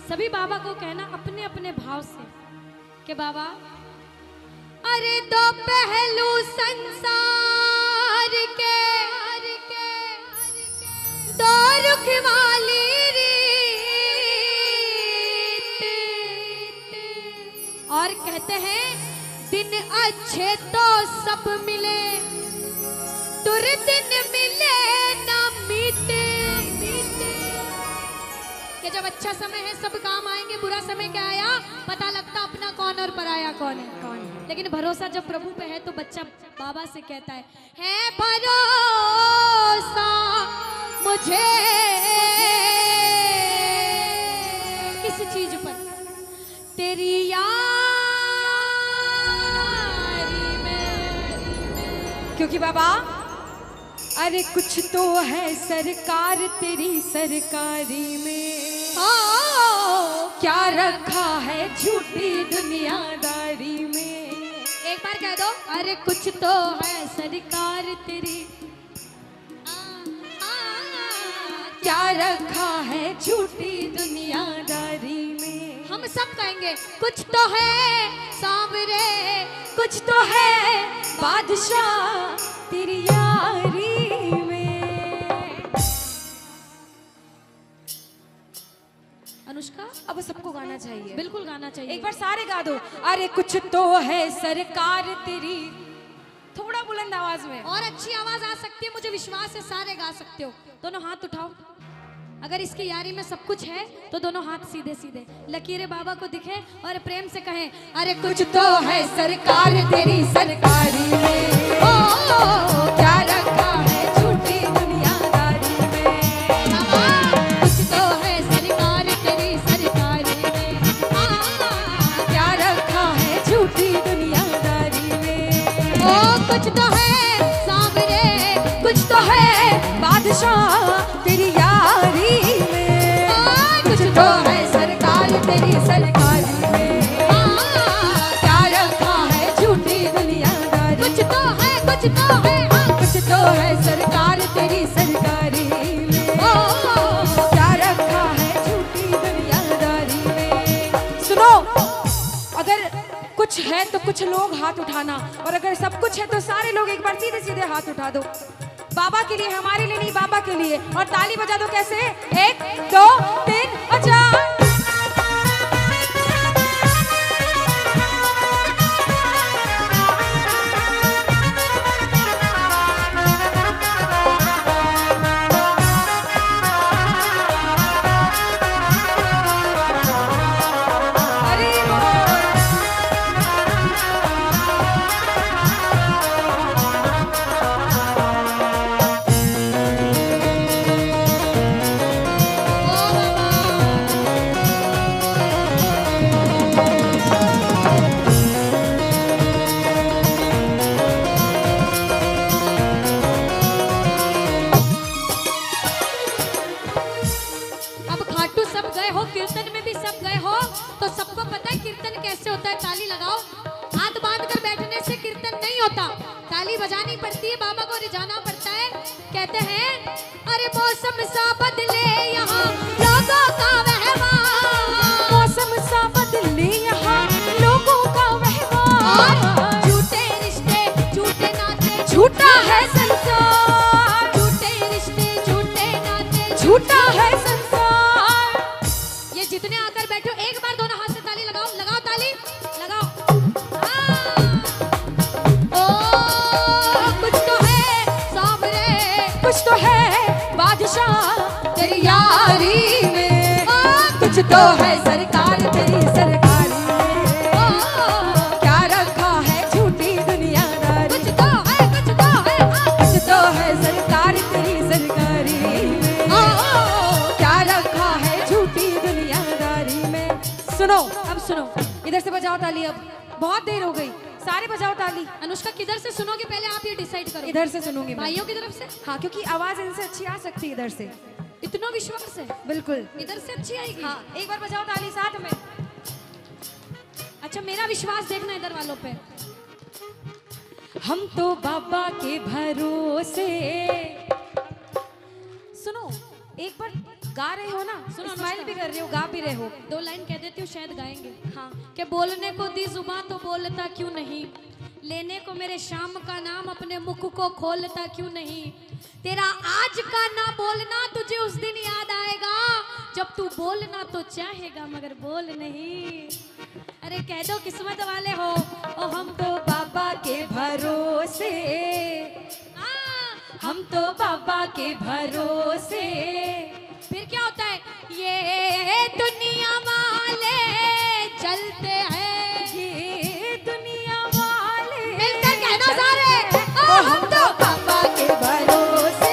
सभी बाबा को कहना अपने अपने भाव से कि बाबा, अरे दो पहलू संसार के, दो रुख वाली रीत, और कहते हैं दिन अच्छे तो सब मिले, दुर्दिन मिले ना मीते। कि जब अच्छा समय है सब काम आएंगे, बुरा समय क्या आया पता लगता अपना कौन और पराया कौन है। लेकिन भरोसा जब प्रभु पे है तो बच्चा बाबा से कहता है भरोसा मुझे किस चीज पर, तेरी यारी में। क्योंकि बाबा अरे कुछ तो है सरकार तेरी सरकारी में, क्या रखा है झूठी दुनियादारी में। एक बार कह दो, अरे कुछ तो है सरकार तेरी, क्या रखा है झूठी दुनियादारी में। हम सब कहेंगे कुछ तो है सांवरे, कुछ तो है बादशाह तेरी यारी में। अनुष्का अब सबको गाना चाहिए, बिल्कुल गाना चाहिए। एक बार सारे गा दो। अरे कुछ तो है सरकार तेरी, थोड़ा बुलंद आवाज में। और अच्छी आवाज आ सकती है, मुझे विश्वास है सारे गा सकते हो। दोनों हाथ उठाओ, अगर इसकी यारी में सब कुछ है तो दोनों हाथ सीधे सीधे लकीरें बाबा को दिखे और प्रेम से कहें, अरे कुछ तो है सरकार तेरी सरकारी में, ओ क्या रखा है झूठी दुनियादारी में। कुछ तो है सरकार तेरी सरकारी में, क्या रखा है झूठी दुनियादारी में। ओ कुछ तो है सांवरे, कुछ तो है बादशाह तेरी यारी में। कुछ तो है सरकार तेरी सरकारी में, क्या रखा है झूठी दुनियादारी। कुछ तो है, कुछ तो है, कुछ तो है सरकार तेरी सरकारी में, क्या रखा है झूठी दुनियादारी में। सुनो, अगर कुछ है तो कुछ लोग हाथ उठाना, और अगर सब कुछ है तो सारे लोग एक बार सीधे सीधे हाथ उठा दो। बाबा के लिए, हमारे लिए नहीं, बाबा के लिए। और ताली बजा दो। कैसे? 1 2 3 बजा। कीर्तन में भी सब गए हो तो सबको पता है कीर्तन कैसे होता है। ताली लगाओ। हाथ बांध कर बैठने से कीर्तन नहीं होता, ताली बजानी पड़ती है, बाबा को रिझाना पड़ता है। कहते हैं अरे मौसम सा बदले यहाँ लोगों का व्यवहार, मौसम सा बदले यहाँ लोगों का व्यवहार। झूठे रिश्ते झूठे नाते झूठा है संसार, झूठे रिश्ते झूठे नाते झूठा है संसार। ये जितने आकर बैठो एक बार दोनों हाथ से ताली लगाओ, लगाओ ताली लगाओ। ओ कुछ तो है सामने, कुछ तो है बादशाह तेरी यारी में, कुछ तो है सरकार तेरी सरकारी में, क्या रखा है झूठी दुनियादारी। कुछ तो है, कुछ तो है, कुछ तो है सरकार तेरी सरकारी में, क्या रखा है झूठी दुनियादारी में। सुनो, अब सुनो, इधर से बजाओ ताली। अब बहुत देर हो गई, सारे बजाओ ताली। अनुष्का किधर से सुनोगे पहले आप ये डिसाइड करो। इधर से सुनूंगी मैं। भाइयों की तरफ से? हाँ, क्योंकि आवाज इनसे अच्छी आ सकती है इधर से। इतना विश्वास है? बिल्कुल। इधर से अच्छी आएगी। हाँ, एक बार बजाओ ताली साथ में। अच्छा, मेरा विश्वास देखना इधर वालों पे। हम तो बाबा के भरोसे। सुनो, एक बार गा रहे हो ना, सुनो, स्माइल भी कर रहे हो, गा भी रहे हो। 2 लाइन कह देती हूँ, शायद गाएंगे। हाँ कि बोलने को दी जुबां तो बोलता क्यों नहीं, लेने को मेरे शाम का नाम अपने मुख को खोलता क्यों नहीं। तेरा आज का ना बोलना तुझे उस दिन याद आएगा, जब तू बोलना तो चाहेगा मगर बोल नहीं। अरे कह दो किस्मत वाले हो, ओ हम तो बाबा के भरोसे, हम तो बाबा के भरोसे। फिर क्या होता है, ये दुनिया वाले चलते हैं, ये दुनिया वाले मिलकर कहना सारे, ओ हम तो बाबा के भरोसे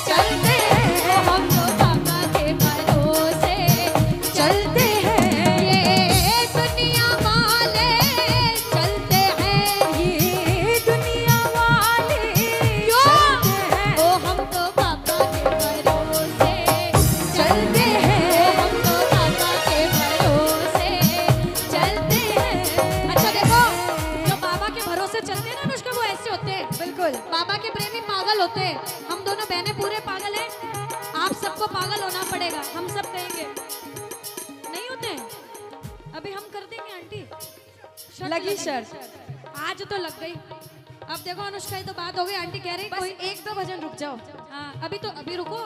चलते हैं, हम तो बाबा के भरोसे चलते हैं। ये दुनिया वाले चलते हैं, ये दुनिया वाले क्यों? चलते हैं, ओ हम तो बाबा के भरोसे चलते हैं, हम तो बाबा के भरोसे चलते हैं। अच्छा देखो, जो बाबा के भरोसे चलते हैं ना अनुष्का, वो ऐसे होते हैं। बिल्कुल। बाबा के प्रेमी पागल होते हैं, हम दोनों बहनें पूरे पागल हैं। आप सबको पागल होना पड़ेगा, हम सब कहेंगे नहीं होते हैं। अभी हम कर देंगे आंटी, शर्त लगी लगेगी। शर्त। आज तो लग गई। अब देखो अनुष्का, ये तो बात हो गई, आंटी कह रही बस कोई 1-2 भजन रुक जाओ। हाँ, अभी रुको।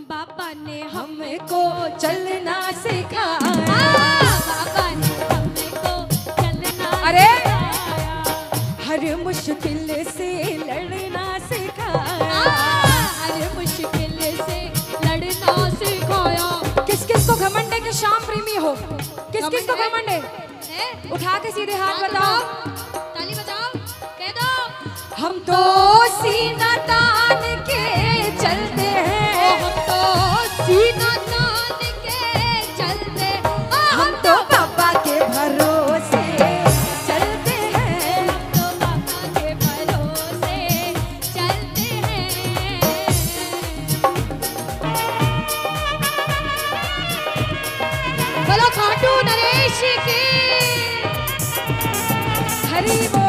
बाबा ने हमको चलना सिखाया, बाबा ने हमको चलना अरे! सिखाया। हर मुश्किल से लड़ना सिखाया। हर मुश्किल से लड़ना सिखाया। किस किस को घमंड है कि श्याम प्रेमी हो? किस किस को घमंड है? है? उठा के सीधे हाथ हाथ बताओ। ताली बजाओ, कह दो हम तो सीना तान के चलते हैं, हम तो सीना तान के चलते, हम तो बाबा के भरोसे चलते हैं, हम तो बाबा के भरोसे चलते हैं। बोलो खाटू नरेश की। हरि बोल।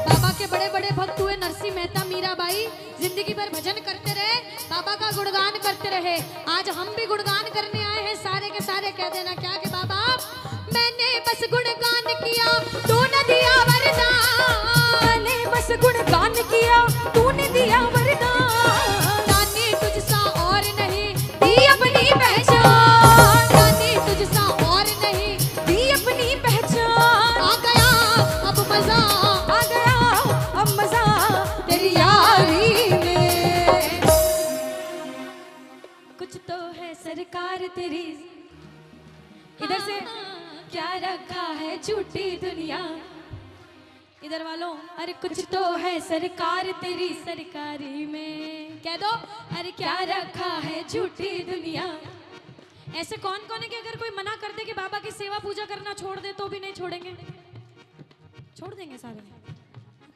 बाबा के बड़े बड़े भक्त हुए नरसिंह मेहता, मीराबाई, जिंदगी भर भजन करते रहे, बाबा का गुणगान करते रहे। आज हम भी गुणगान करने आए हैं, सारे के सारे कह देना क्या कि बाबा मैंने बस गुणगान किया, तूने दिया वरदान, मैंने बस गुणगान किया, तूने दिया वरदान। जाने तुझसा और नहीं दी अपनी पहचान, जाने तुझसा और नहीं दी अपनी पहचान। आ गया अब मजा, आ गया अब मजा तेरी यारी में। कुछ तो है सरकार तेरी, इधर से क्या रखा है झूठी दुनिया। इधर वालों, अरे कुछ तो है सरकार तेरी सरकारी में, कह दो अरे क्या रखा है झूठी दुनिया। ऐसे कौन कौन है कि अगर कोई मना कर दे कि बाबा की सेवा पूजा करना छोड़ दे तो भी नहीं छोड़ेंगे? छोड़ देंगे सारे?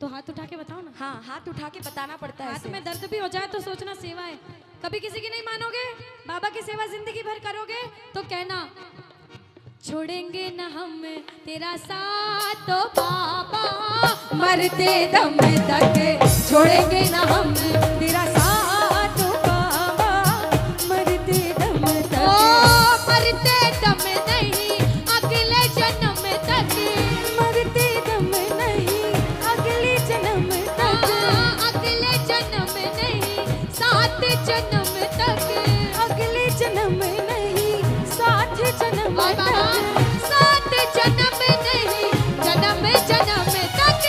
तो हाथ उठा के बताओ ना। हाँ, हाथ उठा के बताना पड़ता है हाथ ऐसे। में दर्द भी हो जाए तो सोचना सेवा है। कभी किसी की नहीं मानोगे, बाबा की सेवा जिंदगी भर करोगे तो कहना छोड़ेंगे न हम तेरा साथ तो बाबा, मरते दम तक छोड़ेंगे ना हम तेरा साथ बाबा, मरते दम ओ तक। मरते दम नहीं अगले जन्म तक, मरते दम नहीं अगले जन्म तक, अगले जन्म नहीं 7 जन्म तक, अगले जन्म नहीं 7 जन्म और बाबा तक। 7 जन्म नहीं जन्म जन्म तक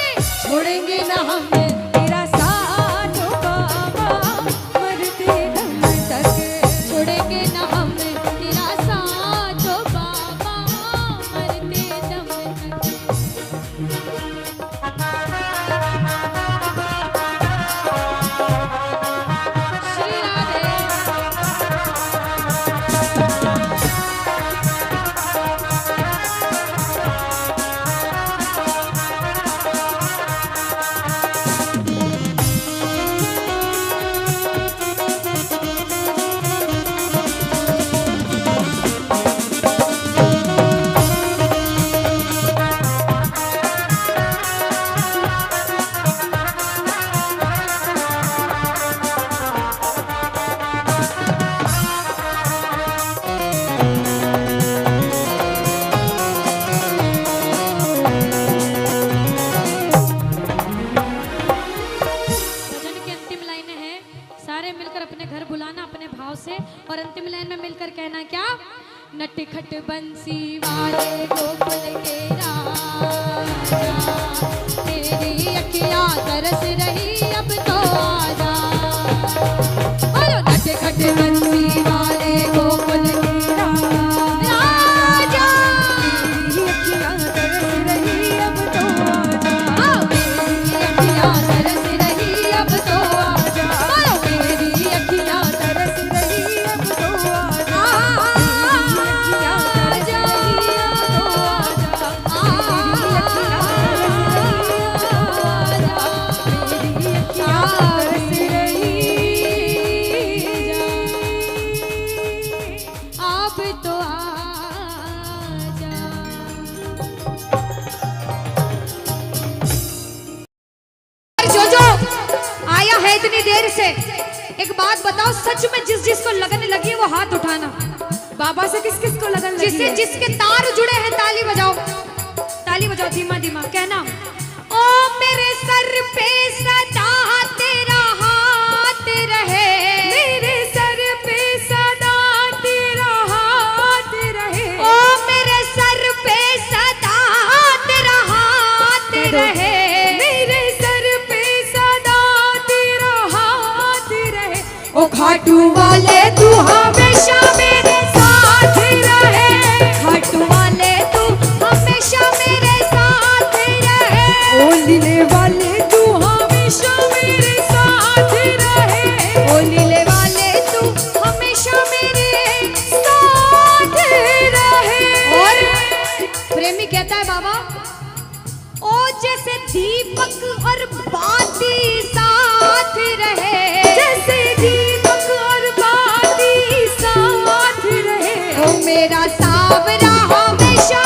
छोड़ेंगे ना हम तेरा साथ बाबा, नटखट बंसी वाले गोकुल के राजा, तेरी अखियाँ तरस रही अब तो आजा। बोलो नटखट बंसी वाले गोकुल के राजा, तेरी अखियाँ तरस रही अब तो आजा। मेरी अखियाँ तरस रही अब तो आजा। बोलो मेरी अखियाँ तरस रही अब तो आजा। इतनी देर से एक बात बताओ, सच में जिस जिसको लगन लगी है वो हाथ उठाना। बाबा से किस किस को लगन लगी जिससे है? जिसके तार जुड़े हैं ताली बजाओ, ताली बजाओ धीमा धीमा, कहना ओ मेरे सर पे सदा तेरा हाथ रहे, मेरे सर पे सदा तेरा हाथ रहे। ओ मेरे सर पे सदा तेरा हाथ रहे, मेरे सर पे सदा तेरा हाथ रहे। ओ खाटू वाले तू हमेशा मेरे साथ रहे, खाटू वाले तू हमेशा मेरे साथ रहे, ओ लीले वाले तू हमेशा मेरे साथ रहे, ओ लीले वाले तू हमेशा मेरे साथ रहे। और प्रेमी कहता है बाबा, ओ जैसे दीपक और बाती साथ रहे, जैसे दीपक और बाती साथ रहे। ओ मेरा सावरा हमेशा